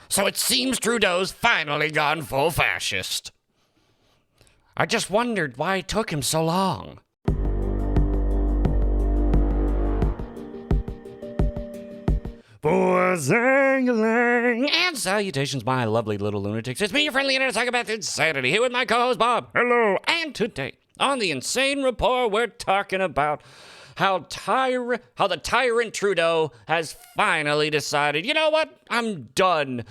So it seems Trudeau's finally gone full fascist. I just wondered why it took him so long. And salutations, my lovely little lunatics. It's me, your friendly internet psychopath Insanity, here with my co-host Bob. Hello. And today, on the Insane Report, we're talking about how the tyrant Trudeau has finally decided, you know what? I'm done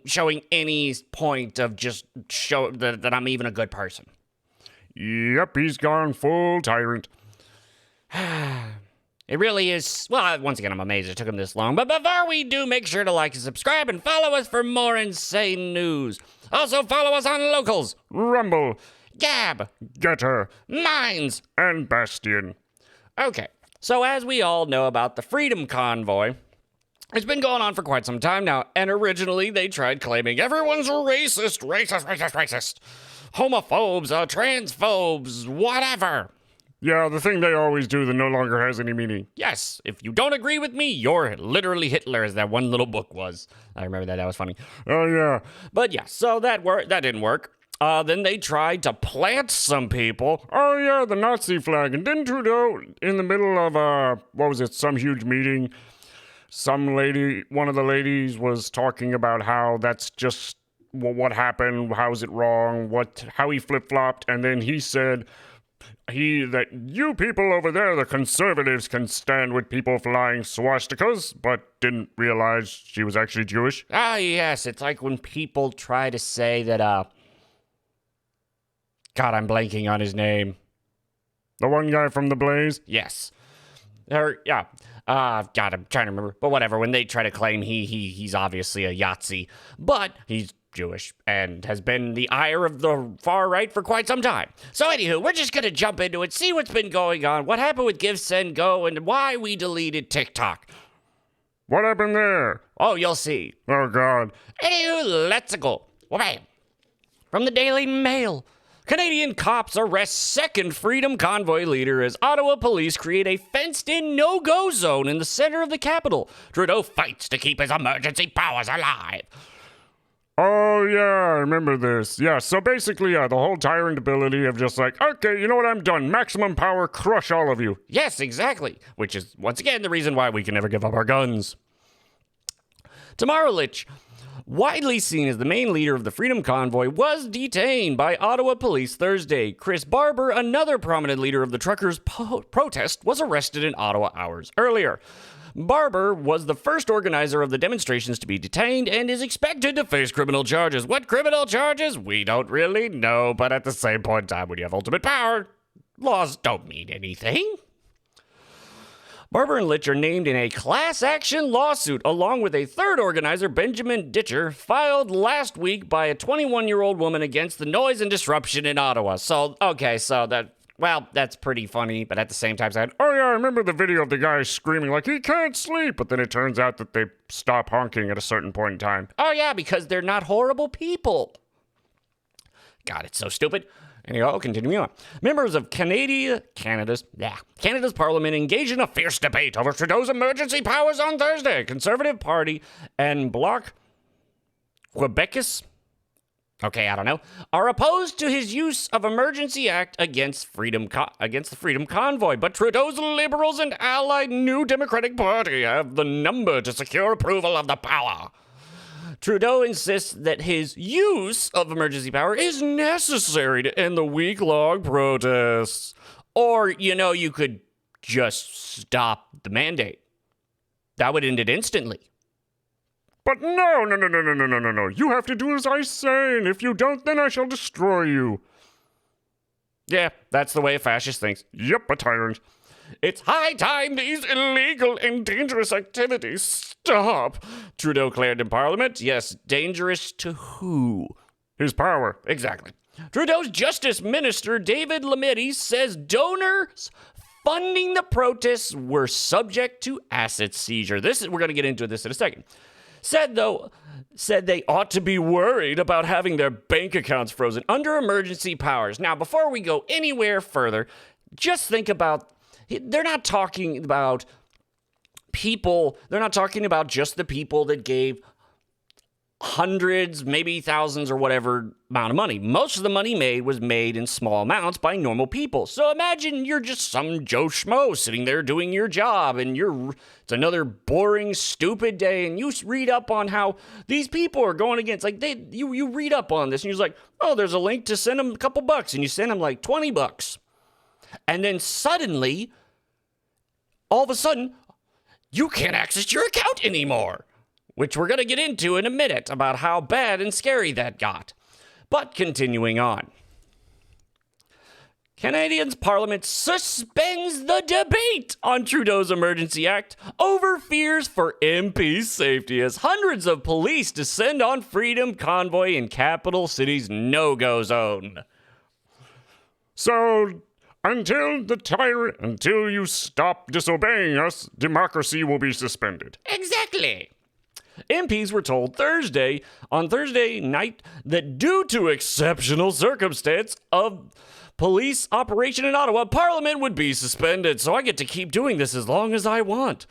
showing any point of just show that I'm even a good person. Yep, he's gone full tyrant. It really is. Well, once again, I'm amazed it took him this long. But before we do, make sure to like and subscribe and follow us for more insane news. Also, follow us on Locals, Rumble, Gab, Getter, Minds, and Bastion. Okay, so as we all know about the Freedom Convoy, it's been going on for quite some time now, and originally they tried claiming everyone's racist, homophobes, transphobes, whatever. Yeah, the thing they always do that no longer has any meaning. Yes, if you don't agree with me, you're literally Hitler, as that one little book was. I remember that was funny. Oh, yeah. But yeah, so that didn't work. Then they tried to plant some people. Oh, yeah, the Nazi flag. And didn't Trudeau, in the middle of, some huge meeting, one of the ladies was talking about how that's just what happened, how is it wrong, how he flip-flopped, and then he said that you people over there, the conservatives, can stand with people flying swastikas, but didn't realize she was actually Jewish. Ah, yes, it's like when people try to say that, God, I'm blanking on his name. The one guy from The Blaze? Yes. God, I'm trying to remember. But whatever, when they try to claim he's obviously a Yahtzee, but he's Jewish and has been the ire of the far right for quite some time. So anywho, we're just going to jump into it, see what's been going on, what happened with Give, Send, Go, and why we deleted TikTok. What happened there? Oh, you'll see. Oh, God. Anywho, let's go. Well, from the Daily Mail. Canadian cops arrest second Freedom Convoy leader as Ottawa police create a fenced-in no-go zone in the center of the capital. Trudeau fights to keep his emergency powers alive. Oh, yeah, I remember this. Yeah, so basically, the whole tyrant ability of just like, okay, you know what, I'm done. Maximum power, crush all of you. Yes, exactly. Which is, once again, the reason why we can never give up our guns. Tamara Lich, widely seen as the main leader of the Freedom Convoy, was detained by Ottawa police Thursday. Chris Barber, another prominent leader of the truckers' protest, was arrested in Ottawa hours earlier. Barber was the first organizer of the demonstrations to be detained and is expected to face criminal charges. What criminal charges? We don't really know, but at the same point in time, when you have ultimate power, laws don't mean anything. Barber and Litch are named in a class action lawsuit, along with a third organizer, Benjamin Ditcher, filed last week by a 21-year-old woman against the noise and disruption in Ottawa. That's pretty funny, but at the same time, oh yeah, I remember the video of the guy screaming like he can't sleep, but then it turns out that they stop honking at a certain point in time. Oh yeah, because they're not horrible people. God, it's so stupid. Anyway, continuing on. Members of Canada's parliament engaged in a fierce debate over Trudeau's emergency powers on Thursday. Conservative Party and Bloc Québécois, are opposed to his use of Emergency Act against the Freedom Convoy. But Trudeau's Liberals and allied New Democratic Party have the number to secure approval of the power. Trudeau insists that his use of emergency power is necessary to end the week-long protests. Or, you could just stop the mandate. That would end it instantly. But no. You have to do as I say, and if you don't, then I shall destroy you. Yeah, that's the way a fascist thinks. Yep, a tyrant. It's high time these illegal and dangerous activities stop, Trudeau declared in Parliament. Yes, dangerous to who? His power. Exactly. Trudeau's Justice Minister, David Lametti, says donors funding the protests were subject to asset seizure. We're going to get into this in a second. Said they ought to be worried about having their bank accounts frozen under emergency powers. Now, before we go anywhere further, just think about, they're not talking about people, they're not talking about just the people that gave hundreds, maybe thousands or whatever amount of money. Most of the money made was made in small amounts by normal people. So imagine you're just some Joe Schmo sitting there doing your job and it's another boring, stupid day and you read up on how these people are going against, like you read up on this and you're like, oh, there's a link to send them a couple bucks and you send them like $20. And then suddenly, all of a sudden, you can't access your account anymore. Which we're going to get into in a minute about how bad and scary that got. But continuing on. Canadians' Parliament suspends the debate on Trudeau's Emergency Act over fears for MP safety as hundreds of police descend on Freedom Convoy in capital city's no-go zone. So, until you stop disobeying us, democracy will be suspended. Exactly. MPs were told on Thursday night that due to exceptional circumstance of police operation in Ottawa, Parliament would be suspended. So I get to keep doing this as long as I want.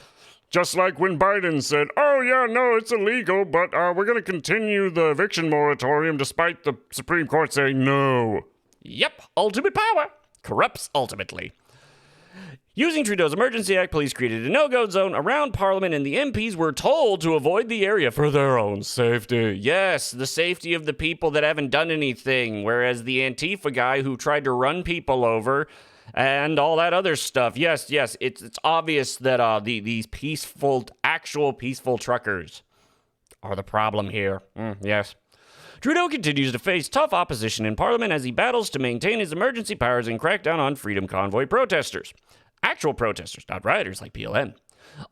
Just like when Biden said, oh yeah, no, it's illegal, but we're going to continue the eviction moratorium despite the Supreme Court saying no. Yep, ultimate power corrupts ultimately. Using Trudeau's Emergency Act, police created a no-go zone around Parliament, and the MPs were told to avoid the area for their own safety. Yes, the safety of the people that haven't done anything, whereas the Antifa guy who tried to run people over and all that other stuff. Yes, it's obvious that these actual peaceful truckers are the problem here. Yes. Trudeau continues to face tough opposition in Parliament as he battles to maintain his emergency powers and crack down on Freedom Convoy protesters. Actual protesters, not rioters like PLN.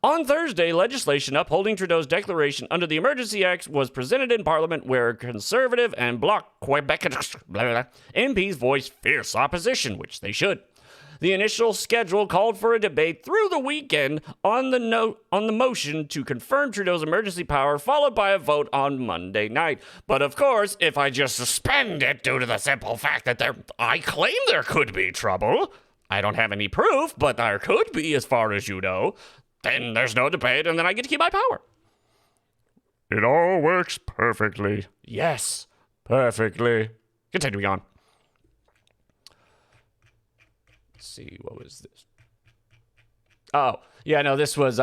On Thursday, legislation upholding Trudeau's declaration under the Emergency Act was presented in Parliament where Conservative and Bloc Quebec MPs voiced fierce opposition, which they should. The initial schedule called for a debate through the weekend on the motion to confirm Trudeau's emergency power, followed by a vote on Monday night. But of course, if I just suspend it due to the simple fact that I claim there could be trouble, I don't have any proof, but there could be as far as you know, then there's no debate and then I get to keep my power. It all works perfectly. Yes, perfectly. Continuing on. Let's see, what was this? Oh, yeah, no, this was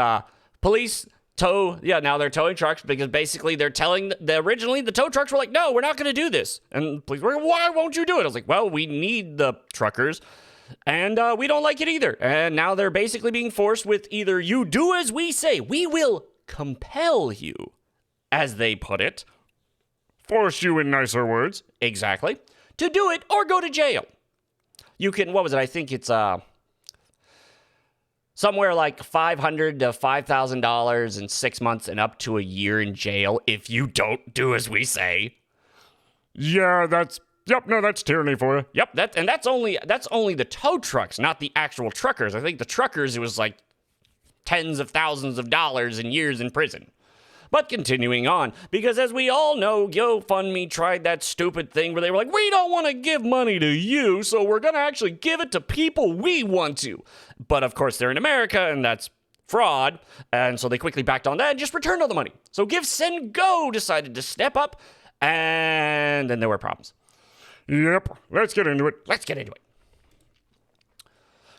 police now they're towing trucks because basically they're telling, originally the tow trucks were like, no, we're not going to do this. And police were like, why won't you do it? I was like, well, we need the truckers. And we don't like it either. And now they're basically being forced with either you do as we say, we will compel you, as they put it. Force you in nicer words. Exactly. To do it or go to jail. You can, what was it? I think it's somewhere like $500 to $5,000 in 6 months and up to a year in jail if you don't do as we say. Yeah, that's tyranny for you. Yep, that's only the tow trucks, not the actual truckers. I think the truckers, it was like tens of thousands of dollars and years in prison. But continuing on, because as we all know, GoFundMe tried that stupid thing where they were like, we don't want to give money to you, so we're going to actually give it to people we want to. But of course, they're in America, and that's fraud, and so they quickly backed on that and just returned all the money. So Give, Send, Go decided to step up, and then there were problems. Yep, let's get into it.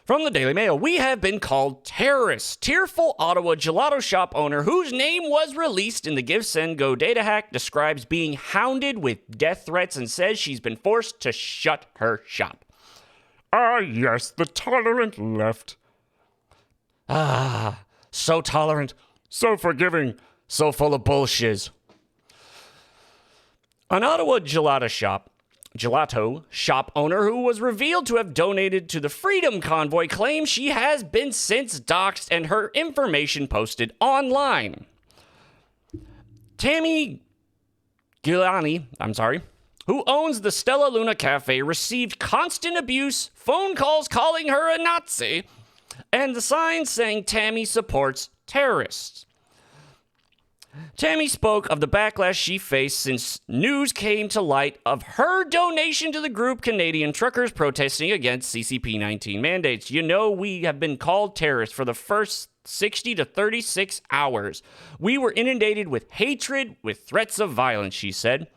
From the Daily Mail, we have been called terrorists. Tearful Ottawa gelato shop owner, whose name was released in the Give, Send, Go data hack, describes being hounded with death threats and says she's been forced to shut her shop. Ah, yes, the tolerant left. Ah, so tolerant. So forgiving. So full of bullshiz. An Ottawa gelato shop owner who was revealed to have donated to the Freedom Convoy claims she has been since doxxed and her information posted online. Tammy Gilani, who owns the Stella Luna Cafe, received constant abuse, phone calls calling her a Nazi, and the signs saying Tammy supports terrorists. Tammy spoke of the backlash she faced since news came to light of her donation to the group Canadian truckers protesting against CCP-19 mandates. You know, we have been called terrorists for the first 60 to 36 hours. We were inundated with hatred, with threats of violence, she said.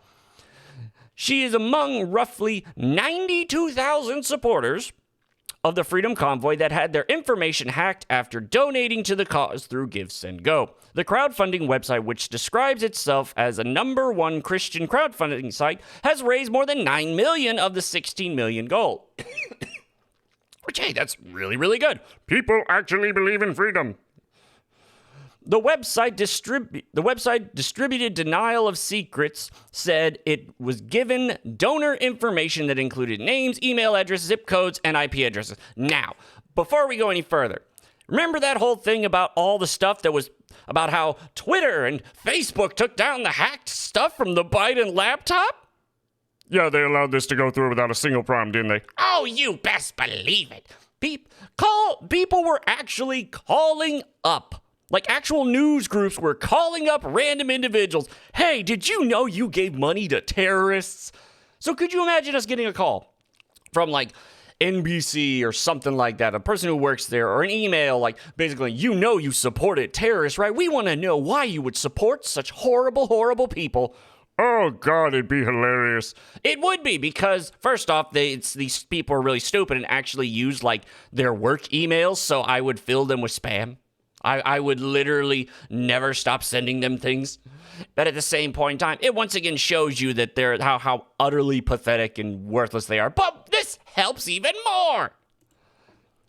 She is among roughly 92,000 supporters of the Freedom Convoy that had their information hacked after donating to the cause through Give, Send, Go, the crowdfunding website, which describes itself as a #1 Christian crowdfunding site, has raised more than 9 million of the 16 million goal. Which, hey, that's really, really good. People actually believe in freedom. The website distributed denial of secrets said it was given donor information that included names, email addresses, zip codes, and IP addresses. Now, before we go any further, remember that whole thing about all the stuff that was about how Twitter and Facebook took down the hacked stuff from the Biden laptop? Yeah, they allowed this to go through without a single problem, didn't they? Oh, you best believe it. People were actually calling up. Like, actual news groups were calling up random individuals. Hey, did you know you gave money to terrorists? So could you imagine us getting a call from, like, NBC or something like that, a person who works there, or an email like, basically, you know you supported terrorists, right? We want to know why you would support such horrible, horrible people. Oh, God, it'd be hilarious. It would be, because first off, these people are really stupid and actually use, like, their work emails, so I would fill them with spam. I would literally never stop sending them things. But at the same point in time, it once again shows you that they're how utterly pathetic and worthless they are. But this helps even more.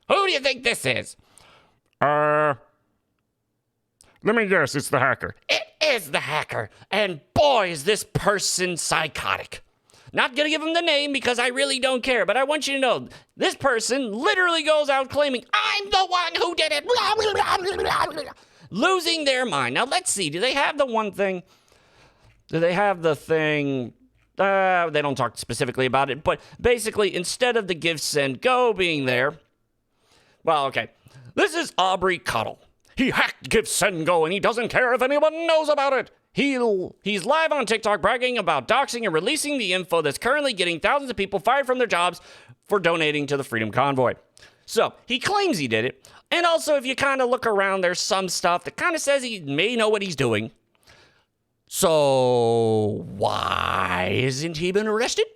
Who do you think this is? Let me guess, it's the hacker. It is the hacker. And boy, is this person psychotic. Not gonna give him the name because I really don't care, but I want you to know, this person literally goes out claiming, I'm the one who did it, blah, blah, blah, blah, blah, losing their mind. Now, let's see, do they have the one thing? Do they have the thing? They don't talk specifically about it, but basically, instead of the Give, Send, Go being there, well, okay, this is Aubrey Cuttle. He hacked Give, Send, Go, and he doesn't care if anyone knows about it. He's live on TikTok bragging about doxing and releasing the info that's currently getting thousands of people fired from their jobs for donating to the Freedom Convoy. So, he claims he did it. And also, if you kind of look around, there's some stuff that kind of says he may know what he's doing. So, why isn't he been arrested?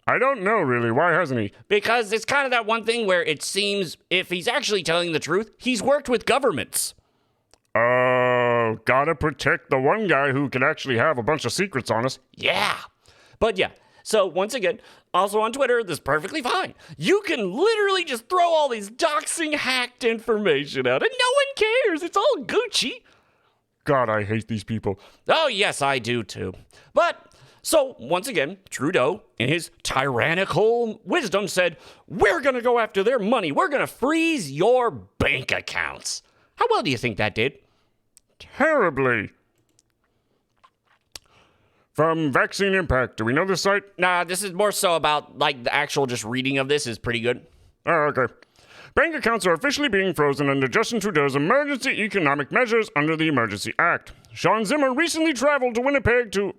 I don't know, really. Why hasn't he? Because it's kind of that one thing where it seems if he's actually telling the truth, he's worked with governments. Oh, gotta protect the one guy who can actually have a bunch of secrets on us. Yeah. But yeah, so once again, also on Twitter, this is perfectly fine. You can literally just throw all these doxing hacked information out and no one cares. It's all Gucci. God, I hate these people. Oh, yes, I do too. But, so once again, Trudeau, in his tyrannical wisdom, said, we're gonna go after their money. We're gonna freeze your bank accounts. How well do you think that did? Terribly. From Vaccine Impact, do we know this site? Nah, this is more so about, like, the actual just reading of this is pretty good. Oh, okay. Bank accounts are officially being frozen under Justin Trudeau's emergency economic measures under the Emergency Act. Sean Zimmer recently traveled from Winnipeg to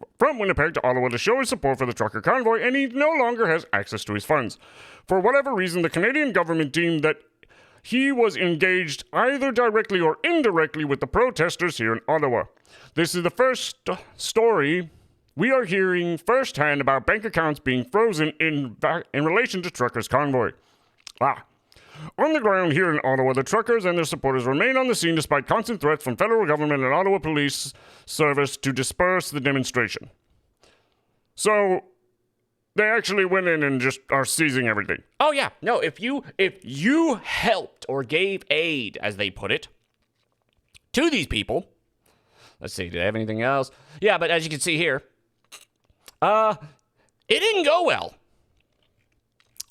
Ottawa to show his support for the trucker convoy, and he no longer has access to his funds. For whatever reason, the Canadian government deemed that he was engaged either directly or indirectly with the protesters here in Ottawa. This is the first story we are hearing firsthand about bank accounts being frozen in relation to truckers' convoy. On the ground here in Ottawa, the truckers and their supporters remain on the scene despite constant threats from federal government and Ottawa Police Service to disperse the demonstration. So, they actually went in and just are seizing everything. Oh yeah, no, if you helped or gave aid, as they put it, to these people, let's see, do they have anything else? Yeah, but as you can see here, it didn't go well.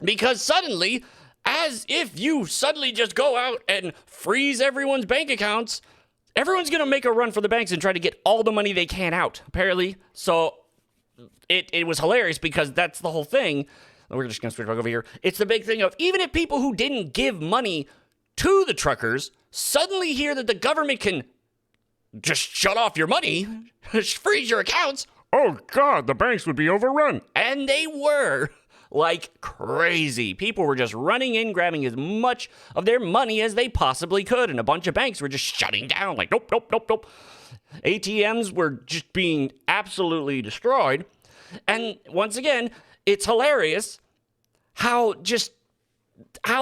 Because suddenly, as if you suddenly just go out and freeze everyone's bank accounts, everyone's gonna make a run for the banks and try to get all the money they can out, apparently. So, it was hilarious because that's the whole thing. We're just going to switch back over here. It's the big thing of even if people who didn't give money to the truckers suddenly hear that the government can just shut off your money, freeze your accounts. Oh, God, the banks would be overrun. And they were. like crazy. People were just running in, grabbing as much of their money as they possibly could, and a bunch of banks were just shutting down, like, nope, nope, nope, nope. ATMs were just being absolutely destroyed. And once again, it's hilarious how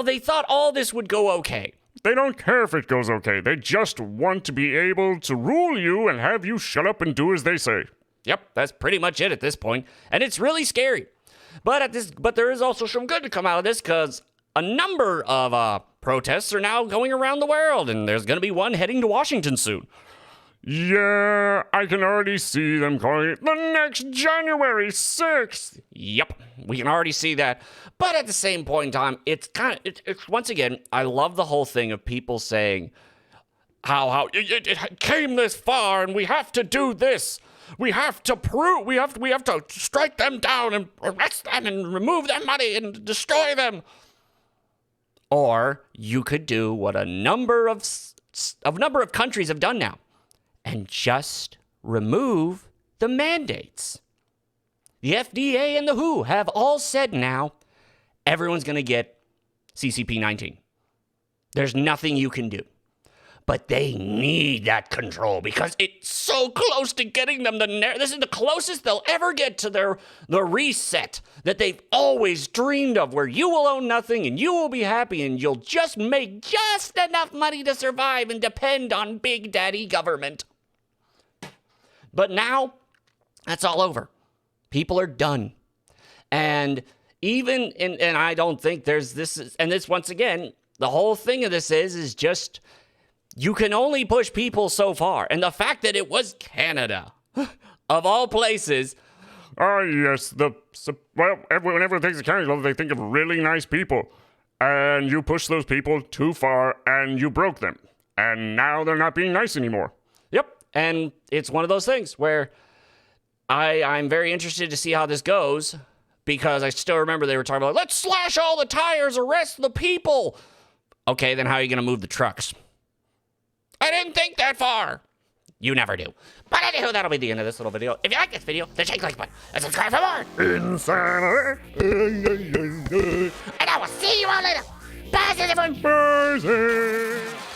they thought all this would go okay. They don't care if it goes okay. They just want to be able to rule you and have you shut up and do as they say. Yep, that's pretty much it at this point. And it's really scary. But there is also some good to come out of this, because a number of protests are now going around the world, and there's going to be one heading to Washington soon. Yeah, I can already see them calling it the next January 6th. Yep, we can already see that. But at the same point in time, it's once again, I love the whole thing of people saying how it came this far and we have to do this. We have to strike them down and arrest them and remove their money and destroy them. Or you could do what a number of countries have done now, and just remove the mandates. The FDA and the WHO have all said now everyone's going to get CCP-19. There's nothing you can do. But they need that control because it's so close to getting them this is the closest they'll ever get to the reset that they've always dreamed of, where you will own nothing and you will be happy and you'll just make just enough money to survive and depend on Big Daddy government. But now, that's all over. People are done. And and I don't think there's this, and this, once again, the whole thing of this is just, you can only push people so far. And the fact that it was Canada, of all places. Oh, yes. Whenever it thinks of Canada, they think of really nice people. And you push those people too far, and you broke them. And now they're not being nice anymore. Yep. And it's one of those things where I'm very interested to see how this goes, because I still remember they were talking about, let's slash all the tires, arrest the people. Okay, then how are you going to move the trucks? I didn't think that far. You never do. But anywho, that'll be the end of this little video. If you like this video, then shake the like button and subscribe for more. Insanity. And I will see you all later. Bye, everyone. Bye.